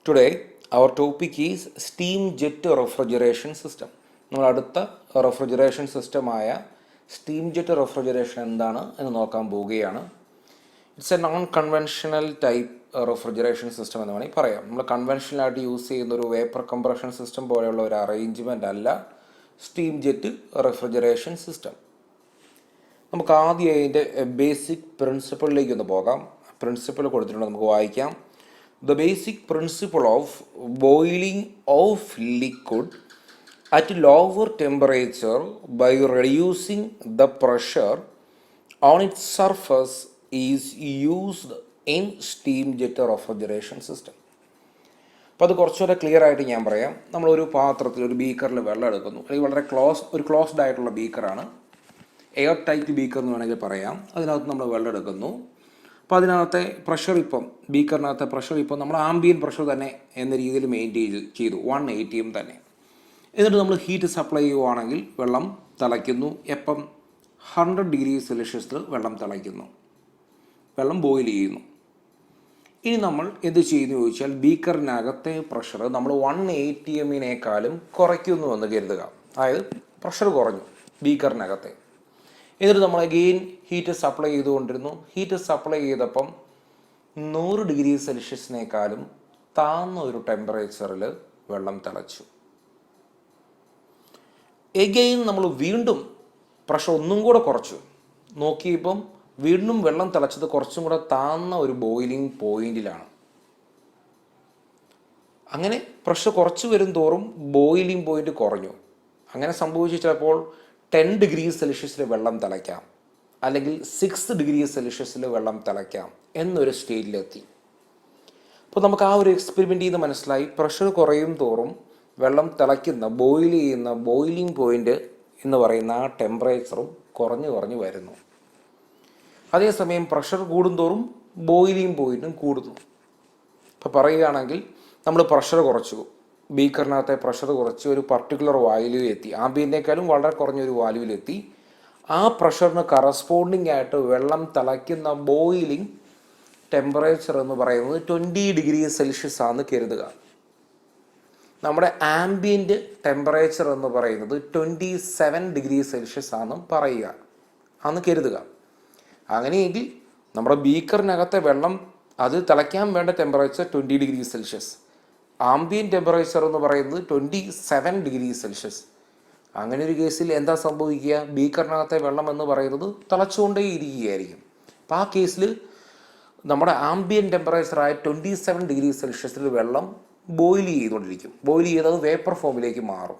Today, our topic is steam jet refrigeration system. നമ്മൾ അടുത്ത refrigeration സിസ്റ്റമായ steam jet refrigeration എന്താണ് എന്ന് നോക്കാൻ പോവുകയാണ്. It's A non conventional type refrigeration system എന്ന് വേണമെങ്കിൽ പറയാം. നമ്മൾ കൺവെൻഷനലായിട്ട് യൂസ് ചെയ്യുന്ന ഒരു വേപ്പർ കംപ്രഷൻ സിസ്റ്റം പോലെയുള്ള ഒരു അറേഞ്ച്മെൻ്റ് അല്ല സ്റ്റീം ജെറ്റ് റെഫ്രിജറേഷൻ സിസ്റ്റം. നമുക്ക് ആദ്യം അതിൻ്റെ ബേസിക് പ്രിൻസിപ്പിളിലേക്ക് ഒന്ന് പോകാം. പ്രിൻസിപ്പിൾ കൊടുത്തിട്ടുണ്ട്, നമുക്ക് വായിക്കാം. The basic principle of boiling of liquid at lower temperature by reducing the pressure on its surface is used in steam jet refrigeration system. അപ്പോൾ അത് കുറച്ചുകൂടെ ക്ലിയർ ആയിട്ട് ഞാൻ പറയാം. നമ്മളൊരു പാത്രത്തിൽ ഒരു ബീക്കറിൽ വെള്ളം എടുക്കുന്നു, അല്ലെങ്കിൽ വളരെ ക്ലോസ്ഡ് ആയിട്ടുള്ള ബീക്കറാണ്, എയർ ടൈറ്റ് ബീക്കർ എന്ന് വേണമെങ്കിൽ പറയാം. അതിനകത്ത് നമ്മൾ വെള്ളം എടുക്കുന്നു. അപ്പോൾ അതിനകത്തെ പ്രഷർ ബീക്കറിനകത്തെ പ്രഷർ നമ്മൾ ആംബിയൻ പ്രഷർ തന്നെ എന്ന രീതിയിൽ മെയിൻറ്റെയിൻ ചെയ്തു, 180 തന്നെ. എന്നിട്ട് നമ്മൾ ഹീറ്റ് സപ്ലൈ ചെയ്യുവാണെങ്കിൽ വെള്ളം തിളയ്ക്കുന്നു. എപ്പം 100 ഡിഗ്രി സെൽഷ്യസിൽ വെള്ളം തിളയ്ക്കുന്നു, വെള്ളം ബോയിൽ ചെയ്യുന്നു. ഇനി നമ്മൾ എന്ത് ചെയ്യുന്നു ചോദിച്ചാൽ, ബീക്കറിനകത്തെ പ്രഷർ നമ്മൾ 180 കുറയ്ക്കുന്നു എന്ന് കരുതുക. അതായത് പ്രഷർ കുറഞ്ഞു ബീക്കറിനകത്തെ. എന്നിട്ട് നമ്മൾ അഗെയിൻ ഹീറ്റ് സപ്ലൈ ചെയ്തുകൊണ്ടിരുന്നു. ഹീറ്റ് സപ്ലൈ ചെയ്തപ്പം 100 ഡിഗ്രി സെൽഷ്യസിനേക്കാളും താഴ്ന്ന ഒരു ടെമ്പറേച്ചറിൽ വെള്ളം തിളച്ചു. എഗെയിൻ നമ്മൾ വീണ്ടും പ്രഷർ ഒന്നും കൂടെ കുറച്ചു. നോക്കിയപ്പം വീണ്ടും വെള്ളം തിളച്ചത് കുറച്ചും കൂടെ താഴ്ന്ന ഒരു ബോയിലിംഗ് പോയിന്റിലാണ്. അങ്ങനെ പ്രഷർ കുറച്ച് വരും തോറും ബോയിലിംഗ് പോയിന്റ് കുറഞ്ഞു. അങ്ങനെ സംഭവിച്ചു ചിലപ്പോൾ 10 ഡിഗ്രി സെൽഷ്യസിൽ വെള്ളം തിളയ്ക്കാം, അല്ലെങ്കിൽ 6 ഡിഗ്രി സെൽഷ്യസിൽ വെള്ളം തിളയ്ക്കാം എന്നൊരു സ്റ്റേറ്റിലെത്തി. അപ്പോൾ നമുക്ക് ആ ഒരു എക്സ്പെരിമെൻ്റ് ചെയ്ത് മനസ്സിലായി, പ്രഷർ കുറയും തോറും വെള്ളം തിളയ്ക്കുന്ന ബോയിലിംഗ് പോയിന്റ് എന്ന് പറയുന്ന ആ ടെമ്പറേച്ചറും കുറഞ്ഞു വരുന്നു. അതേസമയം പ്രഷർ കൂടുന്തോറും ബോയിലിംഗ് പോയിന്റും കൂടുന്നു. ഇപ്പോൾ പറയുകയാണെങ്കിൽ നമ്മൾ പ്രഷർ കുറച്ചു, ബീക്കറിനകത്തെ പ്രഷർ കുറച്ച് ഒരു പർട്ടിക്കുലർ വാല്യൂവിലെത്തി, ആംബിയൻ്റെക്കാളും വളരെ കുറഞ്ഞൊരു വാല്യൂവിലെത്തി. ആ പ്രഷറിന് കറസ്പോണ്ടിങ് ആയിട്ട് വെള്ളം തിളയ്ക്കുന്ന ബോയിലിംഗ് ടെമ്പറേച്ചർ എന്ന് പറയുന്നത് 20 ഡിഗ്രി സെൽഷ്യസ് ആണെന്ന് കരുതുക. നമ്മുടെ ആംബിയൻ്റ് ടെമ്പറേച്ചർ എന്ന് പറയുന്നത് 27 ഡിഗ്രി സെൽഷ്യസ് ആണെന്ന് പറയുക, ആണെന്ന് കരുതുക. അങ്ങനെയെങ്കിൽ നമ്മുടെ ബീക്കറിനകത്തെ വെള്ളം അത് തിളയ്ക്കാൻ വേണ്ട temperature 20 degree Celsius, ambient temperature എന്ന് പറയുന്നത് 27 ഡിഗ്രി സെൽഷ്യസ്. അങ്ങനെ ഒരു കേസിൽ എന്താ സംഭവിക്കുക, ബീക്കറിനകത്തെ വെള്ളം എന്ന് പറയുന്നത് തിളച്ചുകൊണ്ടേ ഇരിക്കുകയായിരിക്കും. അപ്പോൾ ആ കേസിൽ നമ്മുടെ ആംബിയൻ ടെമ്പറേച്ചറായ 27 ഡിഗ്രി സെൽഷ്യസിൽ വെള്ളം ബോയിൽ ചെയ്തുകൊണ്ടിരിക്കും. ബോയിൽ ചെയ്തത് വേപ്പർ ഫോമിലേക്ക് മാറും.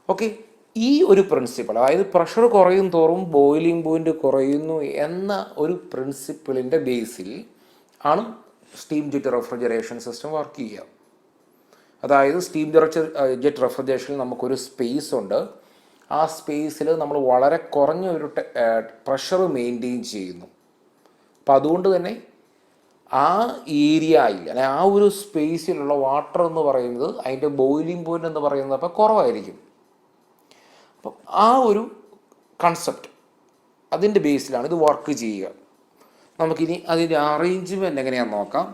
ഓക്കെ, ഈ ഒരു പ്രിൻസിപ്പിൾ, അതായത് പ്രഷർ കുറയും തോറും ബോയിലിംഗ് പോയിന്റ് കുറയുന്നു എന്ന ഒരു പ്രിൻസിപ്പിളിൻ്റെ ബേസിൽ ആണ് steam jet refrigeration system work ചെയ്യുക. അതായത് സ്റ്റീം ജെറ്റ് റെഫ്രിജറേഷനിൽ നമുക്കൊരു സ്പേസ് ഉണ്ട്. ആ സ്പേസിൽ നമ്മൾ വളരെ കുറഞ്ഞ ഒരു പ്രഷർ മെയിൻറ്റെയിൻ ചെയ്യുന്നു. അപ്പം അതുകൊണ്ട് തന്നെ ആ ഏരിയയിൽ, അല്ലെങ്കിൽ ആ ഒരു സ്പേസിലുള്ള വാട്ടർ എന്ന് പറയുന്നത്, അതിൻ്റെ ബോയിലിംഗ് പോയിന്റ് എന്ന് പറയുന്നത് അപ്പോൾ കുറവായിരിക്കും. അപ്പം ആ ഒരു കൺസെപ്റ്റ്, അതിൻ്റെ ബേസിലാണ് ഇത് വർക്ക് ചെയ്യുക. നമുക്കിനി അതിൻ്റെ അറേഞ്ച്മെൻറ്റ് എങ്ങനെയാണെന്ന് നോക്കാം.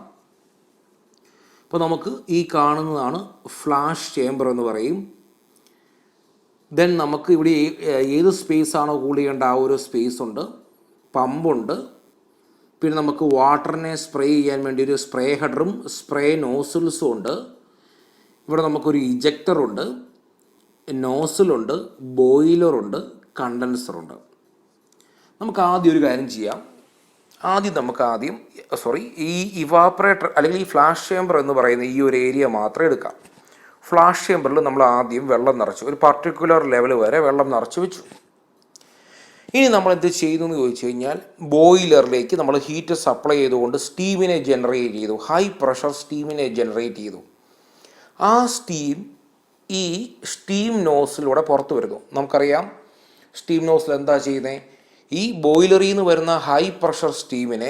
അപ്പോൾ നമുക്ക് ഈ കാണുന്നതാണ് ഫ്ലാഷ് ചേംബർ എന്ന് പറയും. ദെൻ നമുക്ക് ഇവിടെ ഏത് സ്പേസാണോ കൂൾ ചെയ്യേണ്ട ആ ഒരു സ്പേസ് ഉണ്ട്, പമ്പുണ്ട്, പിന്നെ നമുക്ക് വാട്ടറിനെ സ്പ്രേ ചെയ്യാൻ വേണ്ടി ഒരു സ്പ്രേ ഹെഡറും സ്പ്രേ നോസിൽസും ഉണ്ട്. ഇവിടെ നമുക്കൊരു ഇജക്ടറുണ്ട്, നോസിലുണ്ട്, ബോയിലറുണ്ട്, കണ്ടൻസറുണ്ട്. നമുക്ക് ആദ്യം ഒരു കാര്യം ചെയ്യാം. ഈ ഇവാപ്പറേറ്റർ അല്ലെങ്കിൽ ഈ ഫ്ലാഷ് ചേമ്പർ എന്ന് പറയുന്ന ഈ ഒരു ഏരിയ മാത്രം എടുക്കാം. ഫ്ലാഷ് ചേമ്പറിൽ നമ്മൾ ആദ്യം വെള്ളം നിറച്ചു, ഒരു പർട്ടിക്കുലർ ലെവൽ വരെ വെള്ളം നിറച്ച് വെച്ചു. ഇനി നമ്മൾ എന്ത് ചെയ്യുന്നു എന്ന് ചോദിച്ചു കഴിഞ്ഞാൽ, ബോയിലറിലേക്ക് നമ്മൾ ഹീറ്റ് സപ്ലൈ ചെയ്തുകൊണ്ട് സ്റ്റീമിനെ ജനറേറ്റ് ചെയ്തു, ഹൈ പ്രഷർ സ്റ്റീമിനെ ജനറേറ്റ് ചെയ്തു. ആ ഈ സ്റ്റീം നോസിലൂടെ പുറത്ത് വരുന്നു. നമുക്കറിയാം സ്റ്റീം നോസിൽ എന്താ ചെയ്യുന്നത്, ഈ ബോയിലറിൽ നിന്ന് വരുന്ന ഹൈ പ്രഷർ സ്റ്റീമിനെ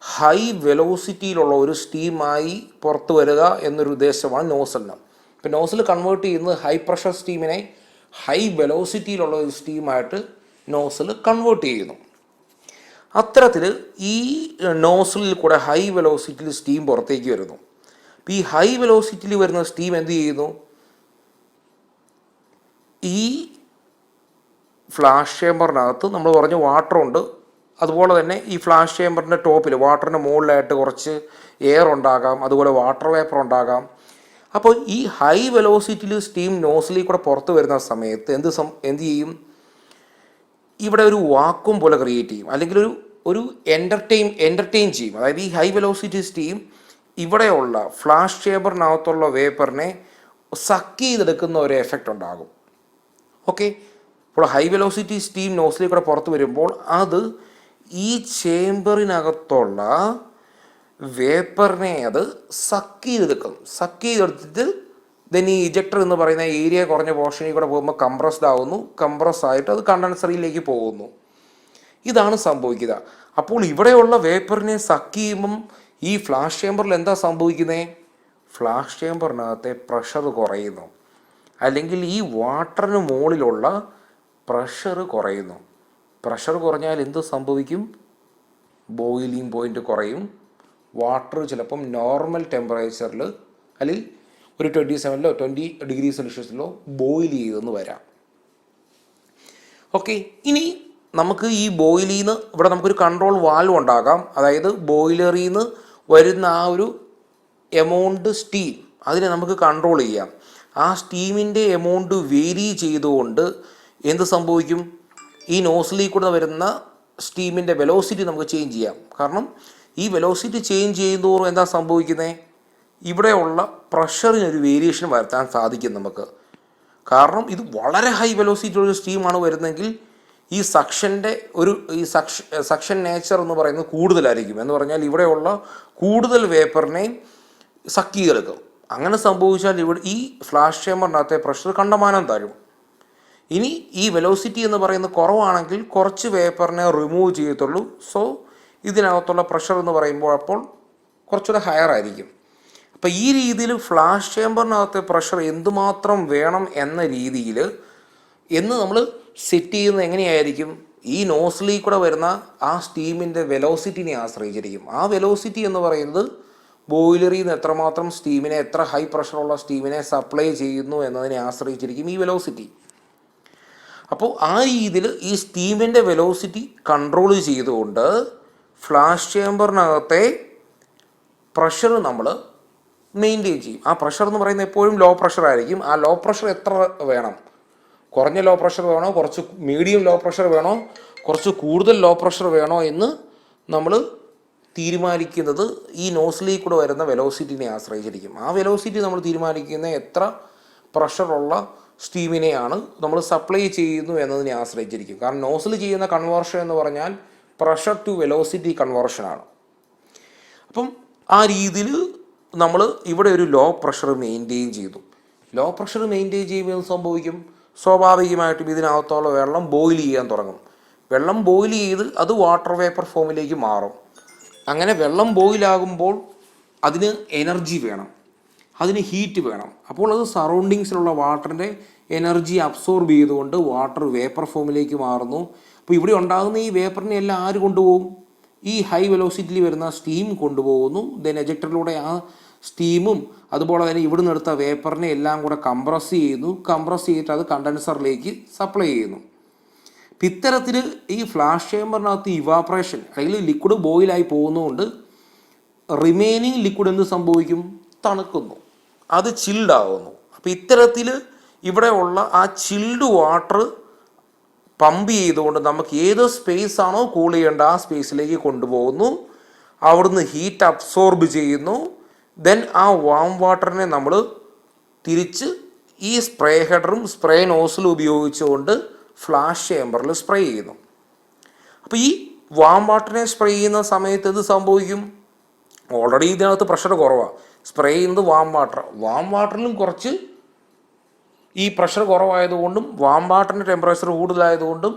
ഹൈ വെലോസിറ്റിയിലുള്ള ഒരു സ്റ്റീമായി പുറത്തു വരിക എന്നൊരു ഉദ്ദേശമാണ് നോസലിന്. ഇപ്പം നോസിൽ കൺവേർട്ട് ചെയ്യുന്നത് ഹൈ പ്രഷർ സ്റ്റീമിനെ ഹൈ വെലോസിറ്റിയിലുള്ള ഒരു സ്റ്റീമായിട്ട് നോസിൽ കൺവേർട്ട് ചെയ്യുന്നു. അത്തരത്തിൽ ഈ നോസിലിൽ കൂടെ ഹൈ വെലോസിറ്റിയിൽ സ്റ്റീം പുറത്തേക്ക് വരുന്നു. ഈ ഹൈ വെലോസിറ്റിയിൽ വരുന്ന സ്റ്റീം എന്ത് ചെയ്യുന്നു, ഈ ഫ്ലാഷ് ചേമ്പറിനകത്ത് നമ്മൾ പറഞ്ഞ വാട്ടറുണ്ട്, അതുപോലെ തന്നെ ഈ ഫ്ലാഷ് ചേമ്പറിൻ്റെ ടോപ്പിൽ വാട്ടറിൻ്റെ മുകളിലായിട്ട് കുറച്ച് എയർ ഉണ്ടാകാം, അതുപോലെ വാട്ടർ വേപ്പർ ഉണ്ടാകാം. അപ്പോൾ ഈ ഹൈ വെലോസിറ്റിയിൽ സ്റ്റീം നോസിലിൽ കൂടെ പുറത്ത് വരുന്ന സമയത്ത് എന്ത് ചെയ്യും, ഇവിടെ ഒരു വാക്വം പോലെ ക്രിയേറ്റ് ചെയ്യും, അല്ലെങ്കിൽ ഒരു എൻ്റർടൈൻ ചെയ്യും. അതായത് ഈ ഹൈ വെലോസിറ്റി സ്റ്റീം ഇവിടെയുള്ള ഫ്ലാഷ് ചേമ്പറിനകത്തുള്ള വേപ്പറിനെ സക്ക് ചെയ്തെടുക്കുന്ന ഒരു എഫക്റ്റ് ഉണ്ടാകും. ഓക്കെ, അപ്പോൾ ഹൈ വെലോസിറ്റി സ്റ്റീം നോസിലിൽ കൂടെ പുറത്ത് വരുമ്പോൾ അത് ഈ ചേമ്പറിനകത്തുള്ള വേപ്പറിനെ അത് സക്ക് ചെയ്തെടുത്തിട്ട് ദെൻ ഈ ഇജക്ടർ എന്ന് പറയുന്ന ഏരിയ കുറഞ്ഞ പോർഷനിൽ കൂടെ പോകുമ്പോൾ കംപ്രസ്ഡ് ആവുന്നു, കംപ്രസ് ആയിട്ട് അത് കണ്ടൻസറിയിലേക്ക് പോകുന്നു. ഇതാണ് സംഭവിക്കുക. അപ്പോൾ ഇവിടെയുള്ള വേപ്പറിനെ സക്ക് ചെയ്യുമ്പം ഈ ഫ്ലാഷ് ചേമ്പറിൽ എന്താ സംഭവിക്കുന്നത്, ഫ്ലാഷ് ചേമ്പറിനകത്തെ പ്രഷർ കുറയുന്നു, അല്ലെങ്കിൽ ഈ വാട്ടറിന് മുകളിലുള്ള പ്രഷർ കുറയുന്നു. പ്രഷർ കുറഞ്ഞാൽ എന്ത് സംഭവിക്കും, ബോയിലിംഗ് പോയിൻ്റ് കുറയും, വാട്ടർ ചിലപ്പം നോർമൽ ടെമ്പറേച്ചറിൽ അല്ലെങ്കിൽ ഒരു 27 20 ഡിഗ്രി സെൽഷ്യസിലോ ബോയിൽ ചെയ്തെന്ന് വരാം. ഓക്കെ, ഇനി നമുക്ക് ഈ ബോയിലിൽ നിന്ന് ഇവിടെ നമുക്കൊരു കൺട്രോൾ വാൽവ് ഉണ്ടാകാം. അതായത് ബോയിലറിൽ നിന്ന് വരുന്ന ആ ഒരു എമൗണ്ട് സ്റ്റീം അതിനെ നമുക്ക് കൺട്രോൾ ചെയ്യാം. ആ സ്റ്റീമിൻ്റെ എമൗണ്ട് വേരി ചെയ്തുകൊണ്ട് എന്ത് സംഭവിക്കും, ഈ നോസിലിൽ കൂടെ വരുന്ന സ്റ്റീമിൻ്റെ വെലോസിറ്റി നമുക്ക് ചേഞ്ച് ചെയ്യാം. കാരണം ഈ വെലോസിറ്റി ചേഞ്ച് ചെയ്യുന്നതോറും എന്താ സംഭവിക്കുന്നത്, ഇവിടെയുള്ള പ്രഷറിനൊരു വേരിയേഷൻ വരുത്താൻ സാധിക്കും നമുക്ക്. കാരണം ഇത് വളരെ ഹൈ വെലോസിറ്റി ഒരു സ്റ്റീമാണ് വരുന്നതെങ്കിൽ ഈ സക്ഷൻ നേച്ചർ എന്ന് പറയുന്നത് കൂടുതലായിരിക്കും. എന്ന് പറഞ്ഞാൽ ഇവിടെയുള്ള കൂടുതൽ വേപ്പറിനെ സക്ക് ചെയ്തെടുക്കും. അങ്ങനെ സംഭവിച്ചാൽ ഇവിടെ ഈ ഫ്ലാഷ് ചേമ്പറിനകത്തെ പ്രഷർ കണ്ടമാനം തരും. ഇനി ഈ വെലോസിറ്റി എന്ന് പറയുന്നത് കുറവാണെങ്കിൽ കുറച്ച് വേപ്പറിനെ റിമൂവ് ചെയ്യത്തുള്ളൂ. സോ ഇതിനകത്തുള്ള പ്രഷർ എന്ന് പറയുമ്പോൾ അപ്പോൾ കുറച്ചുകൂടെ ഹയർ ആയിരിക്കും. അപ്പോൾ ഈ രീതിയിൽ ഫ്ലാഷ് ചേമ്പറിനകത്തെ പ്രഷർ എന്തുമാത്രം വേണം എന്ന രീതിയിൽ നമ്മൾ സെറ്റ് ചെയ്യുന്നത് എങ്ങനെയായിരിക്കും, ഈ നോസിലിൽ കൂടെ വരുന്ന ആ സ്റ്റീമിൻ്റെ വെലോസിറ്റിനെ ആശ്രയിച്ചിരിക്കും. ആ വെലോസിറ്റി എന്ന് പറയുന്നത് ബോയിലറിൽ നിന്ന് എത്രമാത്രം സ്റ്റീമിനെ, എത്ര ഹൈ പ്രഷറുള്ള സ്റ്റീമിനെ സപ്ലൈ ചെയ്യുന്നു എന്നതിനെ ആശ്രയിച്ചിരിക്കും ഈ വെലോസിറ്റി. അപ്പോൾ ആ രീതിയിൽ ഈ സ്റ്റീമിൻ്റെ വെലോസിറ്റി കൺട്രോൾ ചെയ്തുകൊണ്ട് ഫ്ലാഷ് ചേമ്പറിനകത്തെ പ്രഷർ നമ്മൾ മെയിൻറ്റെയിൻ ചെയ്യും. ആ പ്രഷർ എന്ന് പറയുന്നത് എപ്പോഴും ലോ പ്രഷർ ആയിരിക്കും. ആ ലോ പ്രഷർ എത്ര വേണം, കുറഞ്ഞ ലോ പ്രഷർ വേണോ, കുറച്ച് മീഡിയം ലോ പ്രഷർ വേണോ, കുറച്ച് കൂടുതൽ ലോ പ്രഷർ വേണോ എന്ന് നമ്മൾ തീരുമാനിക്കുന്നത് ഈ നോസിലിൽ കൂടെ വരുന്ന വെലോസിറ്റിനെ ആശ്രയിച്ചിരിക്കും. ആ വെലോസിറ്റി നമ്മൾ തീരുമാനിക്കുന്ന എത്ര പ്രഷറുള്ള സ്റ്റീമിനെയാണ് നമ്മൾ സപ്ലൈ ചെയ്യുന്നു എന്നതിനെ ആശ്രയിച്ചിരിക്കും. കാരണം നോസിൽ ചെയ്യുന്ന കൺവേർഷൻ എന്ന് പറഞ്ഞാൽ പ്രഷർ ടു വെലോസിറ്റി കൺവേർഷനാണ്. അപ്പം ആ രീതിയിൽ നമ്മൾ ഇവിടെ ഒരു ലോ പ്രഷർ മെയിൻറ്റെയിൻ ചെയ്തു. ലോ പ്രഷർ മെയിൻറ്റെയിൻ ചെയ്യുമ്പോൾ സംഭവിക്കും, സ്വാഭാവികമായിട്ടും ഇതിനകത്തുള്ള വെള്ളം ബോയിൽ ചെയ്യാൻ തുടങ്ങും. വെള്ളം ബോയിൽ ചെയ്ത് അത് വാട്ടർ വേപ്പർ ഫോമിലേക്ക് മാറും. അങ്ങനെ വെള്ളം ബോയിലാകുമ്പോൾ അതിന് എനർജി വേണം, അതിന് ഹീറ്റ് വേണം. അപ്പോൾ അത് സറൗണ്ടിങ്സിലുള്ള വാട്ടറിൻ്റെ എനർജി അബ്സോർബ് ചെയ്തുകൊണ്ട് വാട്ടർ വേപ്പർ ഫോമിലേക്ക് മാറുന്നു. അപ്പോൾ ഇവിടെ ഉണ്ടാകുന്ന ഈ വേപ്പറിനെ എല്ലാം ആര് കൊണ്ടുപോകും, ഈ ഹൈ വെലോസിറ്റിയിൽ വരുന്ന സ്റ്റീം കൊണ്ടുപോകുന്നു. ദെൻ എജക്ടറിലൂടെ ആ സ്റ്റീമും അതുപോലെ തന്നെ ഇവിടുന്ന് എടുത്ത വേപ്പറിനെ എല്ലാം കൂടെ കംപ്രസ് ചെയ്യുന്നു. കംപ്രസ് ചെയ്തിട്ട് അത് കണ്ടൻസറിലേക്ക് സപ്ലൈ ചെയ്യുന്നു. ഇത്തരത്തിൽ ഈ ഫ്ലാഷ് ചേമ്പറിനകത്ത് ഇവാപ്രേഷൻ അല്ലെങ്കിൽ ലിക്വിഡ് ബോയിലായി പോകുന്നതുകൊണ്ട് റിമൈനിങ് ലിക്വിഡ് എന്ത് സംഭവിക്കും, തണുക്കുന്നു, അത് ചിൽഡ് ആകുന്നു. അപ്പോൾ ഇത്തരത്തിൽ ഇവിടെ ഉള്ള ആ ചിൽഡ് വാട്ടർ പമ്പ് ചെയ്തുകൊണ്ട് നമുക്ക് ഏത് സ്പേസ് ആണോ കൂൾ ചെയ്യേണ്ട ആ സ്പേസിലേക്ക് കൊണ്ടുപോകുന്നു. അവിടുന്ന് ഹീറ്റ് അബ്സോർബ് ചെയ്യുന്നു. ദെൻ ആ വാം വാട്ടറിനെ നമ്മൾ തിരിച്ച് ഈ സ്പ്രേ ഹെഡറും സ്പ്രേ നോസിലും ഉപയോഗിച്ചുകൊണ്ട് ഫ്ലാഷ് ചേമ്പറിൽ സ്പ്രേ ചെയ്യുന്നു. അപ്പോൾ ഈ വാം വാട്ടറിനെ സ്പ്രേ ചെയ്യുന്ന സമയത്ത് ഇത് സംഭവിക്കും, ഓൾറെഡി ഇതിനകത്ത് പ്രഷർ കുറവാണ്. സ്പ്രേ ചെയ്യുന്നത് വാം വാട്ടറിലും കുറച്ച് ഈ പ്രഷർ കുറവായതുകൊണ്ടും വാം വാട്ടറിൻ്റെ ടെമ്പറേച്ചർ കൂടുതലായതുകൊണ്ടും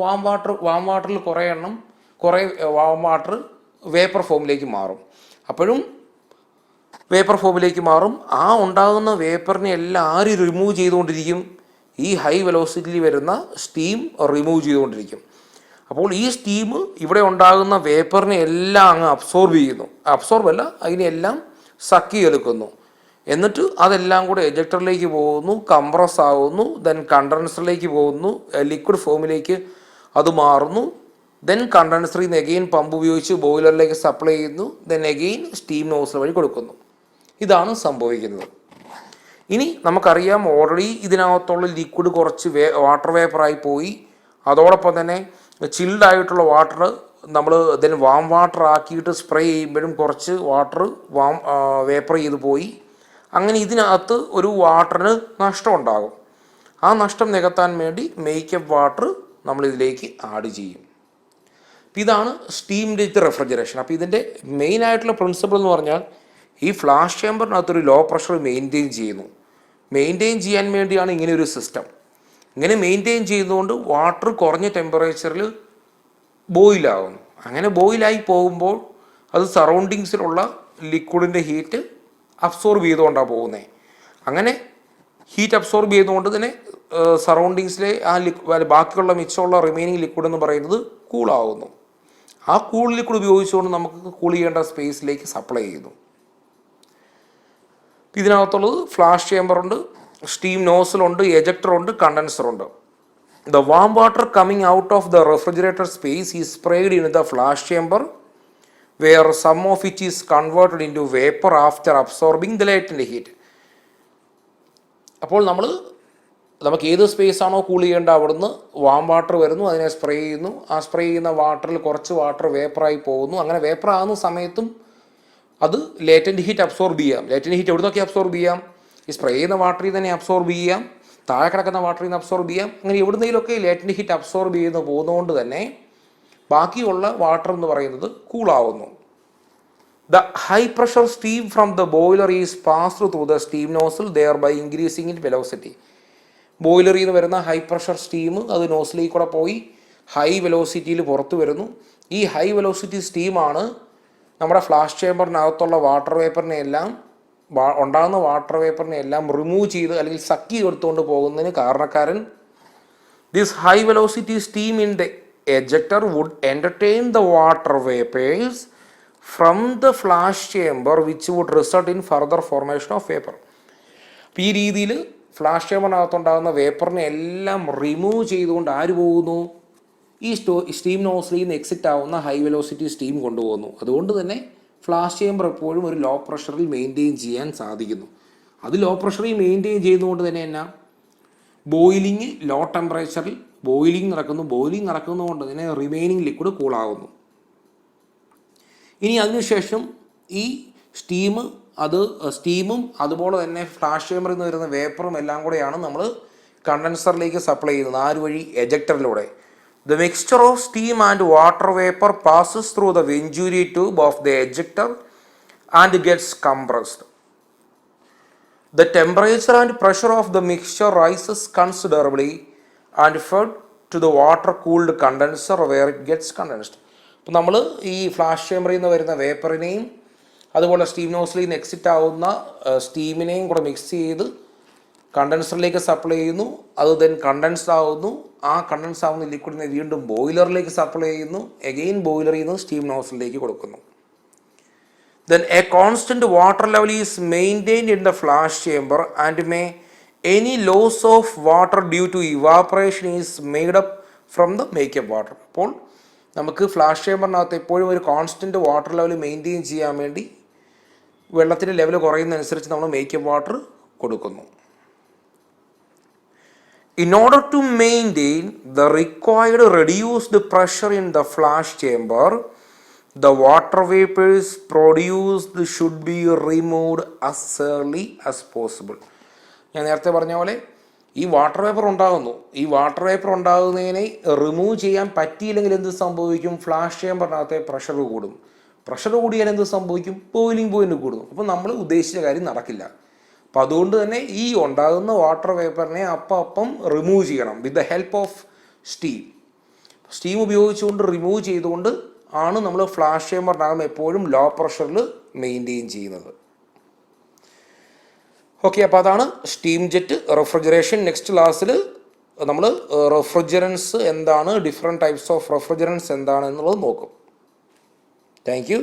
വാം വാട്ടറിൽ കുറേ വാം വാട്ടർ വേപ്പർ ഫോമിലേക്ക് മാറും. അപ്പോഴും വേപ്പർ ഫോമിലേക്ക് മാറും. ആ ഉണ്ടാകുന്ന വേപ്പറിനെ എല്ലാം ആര് റിമൂവ് ചെയ്തുകൊണ്ടിരിക്കും, ഈ ഹൈ വെലോസിറ്റിയിൽ വരുന്ന സ്റ്റീം റിമൂവ് ചെയ്തുകൊണ്ടിരിക്കും. അപ്പോൾ ഈ സ്റ്റീം ഇവിടെ ഉണ്ടാകുന്ന വേപ്പറിനെ എല്ലാം അങ്ങ് അബ്സോർബ് ചെയ്യുന്നു. അതിനെല്ലാം സക്ക് ചെയ്തെടുക്കുന്നു. എന്നിട്ട് അതെല്ലാം കൂടെ എജക്ടറിലേക്ക് പോകുന്നു, കംപ്രസ് ആവുന്നു, ദെൻ കണ്ടൻസറിലേക്ക് പോകുന്നു, ലിക്വിഡ് ഫോമിലേക്ക് അത് മാറുന്നു, ദെൻ കണ്ടൻസറിൽ നിന്ന് എഗെയിൻ പമ്പ് ഉപയോഗിച്ച് ബോയിലറിലേക്ക് സപ്ലൈ ചെയ്യുന്നു, ദെൻ എഗെയിൻ സ്റ്റീം നോസിൽ വഴി കൊടുക്കുന്നു. ഇതാണ് സംഭവിക്കുന്നത്. ഇനി നമുക്കറിയാം ഓൾറെഡി ഇതിനകത്തുള്ള ലിക്വിഡ് കുറച്ച് വാട്ടർ വേപ്പറായി പോയി. അതോടൊപ്പം തന്നെ ചിൽഡ് ആയിട്ടുള്ള വാട്ടർ നമ്മൾ ദെൻ വാം വാട്ടർ ആക്കിയിട്ട് സ്പ്രേ ചെയ്യുമ്പോഴും കുറച്ച് വാട്ടർ വേപ്പർ ചെയ്ത് പോയി. അങ്ങനെ ഇതിനകത്ത് ഒരു വാട്ടറിന് നഷ്ടം ഉണ്ടാകും. ആ നഷ്ടം നികത്താൻ വേണ്ടി മേക്കപ്പ് വാട്ടർ നമ്മളിതിലേക്ക് ആഡ് ചെയ്യും. ഇതാണ് സ്റ്റീം ജെറ്റ് റെഫ്രിജറേഷൻ. അപ്പോൾ ഇതിൻ്റെ മെയിൻ ആയിട്ടുള്ള പ്രിൻസിപ്പിൾ എന്ന് പറഞ്ഞാൽ ഈ ഫ്ലാഷ് ചേമ്പറിനകത്തൊരു ലോ പ്രഷർ മെയിൻറ്റെയിൻ ചെയ്യുന്നു. മെയിൻറ്റെയിൻ ചെയ്യാൻ വേണ്ടിയാണ് ഇങ്ങനെ ഒരു സിസ്റ്റം. ഇങ്ങനെ മെയിൻറ്റെയിൻ ചെയ്യുന്നതുകൊണ്ട് വാട്ടർ കുറഞ്ഞ ടെമ്പറേച്ചറിൽ ബോയിലാകുന്നു. അങ്ങനെ ബോയിലായി പോകുമ്പോൾ അത് സറൗണ്ടിങ്സിലുള്ള ലിക്വിഡിൻ്റെ ഹീറ്റ് അബ്സോർബ് ചെയ്തുകൊണ്ടാണ് പോകുന്നത്. അങ്ങനെ ഹീറ്റ് അബ്സോർബ് ചെയ്തുകൊണ്ട് തന്നെ സറൗണ്ടിങ്സിലെ ആ ബാക്കിയുള്ള മിച്ചമുള്ള റിമൈനിങ് ലിക്വിഡ് എന്ന് പറയുന്നത് കൂളാവുന്നു. ആ കൂൾ ലിക്വിഡ് ഉപയോഗിച്ചുകൊണ്ട് നമുക്ക് കൂൾ ചെയ്യേണ്ട സ്പേസിലേക്ക് സപ്ലൈ ചെയ്യുന്നു. ഇതിനകത്തുള്ളത് ഫ്ലാഷ് ചേമ്പറുണ്ട്, സ്റ്റീം നോസിലുണ്ട്, എജക്ടറുണ്ട്, കണ്ടൻസറുണ്ട്. The warm water coming out of the refrigerator space is spread in the flash chamber where some of it is converted into vapor after absorbing the latent heat. അപ്പോൾ നമുക്ക് ഏത് സ്പേസ് ആണോ കൂൾ ചെയ്യേണ്ട അവിടുന്ന് വാം വാട്ടർ വരുന്നു, അതിനെ spray ചെയ്യുന്നു. ആ സ്പ്രേ ചെയ്യുന്ന വാട്ടറിൽ കുറച്ച് വാട്ടർ വേപ്പറായി പോകുന്നു. അങ്ങനെ വേപ്പറാകുന്ന സമയത്തും അത് ലേറ്റൻറ്റ് ഹീറ്റ് അബ്സോർബ് ചെയ്യാം. ലേറ്റൻറ്റ് ഹീറ്റ് എവിടെ നിന്നൊക്കെ അബ്സോർബ് ചെയ്യാം? ഈ സ്പ്രേ ചെയ്യുന്ന വാട്ടറിൽ തന്നെ അബ്സോർബ് ചെയ്യാം, താഴെ കിടക്കുന്ന വാട്ടറിൽ നിന്ന് അബ്സോർബ് ചെയ്യാം. അങ്ങനെ എവിടുന്നെങ്കിലുമൊക്കെ ലേറ്റൻറ്റ് ഹീറ്റ് അബ്സോർബ് ചെയ്യുന്ന പോകുന്നതുകൊണ്ട് തന്നെ ബാക്കിയുള്ള വാട്ടർ എന്ന് പറയുന്നത് കൂളാവുന്നു. The high pressure steam from the boiler is passed through the steam nozzle thereby increasing in velocity. ബോയിലറിൽ നിന്ന് വരുന്ന ഹൈ പ്രഷർ സ്റ്റീം അത് നോസിലേക്ക് കൂടെ പോയി ഹൈ വെലോസിറ്റിയിൽ പുറത്തു വരുന്നു. ഈ ഹൈ വെലോസിറ്റി സ്റ്റീമാണ് നമ്മുടെ ഫ്ലാഷ് ചേമ്പറിനകത്തുള്ള വാട്ടർ വേപ്പറിനെ എല്ലാം ഉണ്ടാകുന്ന വാട്ടർ വേപ്പറിനെ എല്ലാം റിമൂവ് ചെയ്ത് അല്ലെങ്കിൽ സക്കി എടുത്തുകൊണ്ട് പോകുന്നതിന് കാരണക്കാരൻ. This high velocity steam in the ejector would entertain the water vapors from the flash chamber which would result in further formation of vapor. ഈ രീതിയിൽ ഫ്ലാഷ് ചേമ്പറിനകത്തുണ്ടാകുന്ന വേപ്പറിനെ എല്ലാം റിമൂവ് ചെയ്തുകൊണ്ട് ആര് പോകുന്നു? ഈ സ്റ്റീം നോസിലിൽ നിന്ന് എക്സിറ്റ് ആവുന്ന ഹൈ വെലോസിറ്റി സ്റ്റീം കൊണ്ടുപോകുന്നു. അതുകൊണ്ട് തന്നെ ഫ്ലാഷ് ചേമ്പർ എപ്പോഴും ഒരു ലോ പ്രഷറിൽ മെയിൻറ്റെയിൻ ചെയ്യാൻ സാധിക്കുന്നു. അത് ലോ പ്രഷറിൽ മെയിൻറ്റെയിൻ ചെയ്യുന്നതുകൊണ്ട് തന്നെ എന്നാ ബോയിലിംഗ് ലോ ടെമ്പറേച്ചറിൽ ബോയിലിംഗ് നടക്കുന്നതുകൊണ്ട് തന്നെ റിമൈനിങ് ലിക്വിഡ് കൂളാകുന്നു. ഇനി അതിനുശേഷം ഈ സ്റ്റീമും അതുപോലെ തന്നെ ഫ്ലാഷ് ചേമ്പറിൽ നിന്ന് വരുന്ന വേപ്പറും എല്ലാം കൂടെയാണ് നമ്മൾ കണ്ടൻസറിലേക്ക് സപ്ലൈ ചെയ്യുന്നത്. ആര് വഴി? എജക്ടറിലൂടെ. The mixture of steam and water vapour passes through the venturi tube of the ejector and gets compressed. The temperature and pressure of the mixture rises considerably and fed to the water cooled condenser where it gets condensed. അപ്പോൾ നമ്മൾ ഈ flash ചേമ്പറിൽ നിന്ന് വരുന്ന വേപ്പറിനെയും അതുപോലെ steam നോസിലിൽ നിന്ന് exit ആവുന്ന സ്റ്റീമിനെയും കൂടെ mix ചെയ്ത് കണ്ടൻസറിലേക്ക് സപ്ലൈ ചെയ്യുന്നു. അത് ദെൻ കണ്ടൻസ് ആവുന്നു. ആ കണ്ടൻസ് ആവുന്ന ലിക്വിഡിനെ വീണ്ടും ബോയിലറിലേക്ക് സപ്ലൈ ചെയ്യുന്നു. എഗെയിൻ ബോയിലറിൽ നിന്ന് സ്റ്റീം നോസിലേക്ക് കൊടുക്കുന്നു. Then a constant water level is maintained in the flash chamber and any loss of water due to evaporation is made up from the makeup water. അപ്പോൾ നമുക്ക് flash ചേമ്പറിനകത്ത് എപ്പോഴും ഒരു constant water level maintain ചെയ്യാൻ വേണ്ടി വെള്ളത്തിൻ്റെ level കുറയുന്നതനുസരിച്ച് നമ്മൾ makeup water കൊടുക്കുന്നു. In order to maintain the required reduced pressure in the flash chamber, the water vapors produced should be removed as early as possible. ഞാൻ നേരത്തെ പറഞ്ഞ പോലെ ഈ വാട്ടർ വേപ്പർ ഉണ്ടാകുന്നു. ഈ വാട്ടർ വേപ്പർ ഉണ്ടാകുന്നതിനെ റിമൂവ് ചെയ്യാൻ പറ്റിയില്ലെങ്കിൽ എന്ത് സംഭവിക്കും? ഫ്ലാഷ് ചേമ്പറിനകത്തെ പ്രഷർ കൂടും. പ്രഷർ കൂടിയാൽ എന്ത് സംഭവിക്കും? ബോയിലിംഗ് പോയിന്റ് കൂടുന്നു. അപ്പോൾ നമ്മൾ ഉദ്ദേശിച്ച കാര്യം നടക്കില്ല. അപ്പോൾ അതുകൊണ്ട് തന്നെ ഈ ഉണ്ടാകുന്ന വാട്ടർ വേപ്പറിനെ അപ്പം റിമൂവ് ചെയ്യണം with the help of steam. Steam ഉപയോഗിച്ചുകൊണ്ട് റിമൂവ് ചെയ്തുകൊണ്ട് ആണ് നമ്മൾ ഫ്ലാഷ് ചേമ്പറിനകം എപ്പോഴും ലോ പ്രഷറിൽ മെയിൻറ്റെയിൻ ചെയ്യുന്നത്. ഓക്കെ, അപ്പോൾ അതാണ് സ്റ്റീം ജെറ്റ് റെഫ്രിജറേഷൻ. നെക്സ്റ്റ് ക്ലാസ്സിൽ നമ്മൾ റെഫ്രിജറൻസ് എന്താണ്, ഡിഫറെൻറ്റ് ടൈപ്സ് ഓഫ് റെഫ്രിജറൻസ് എന്താണ് എന്നുള്ളത് നോക്കും. Thank you.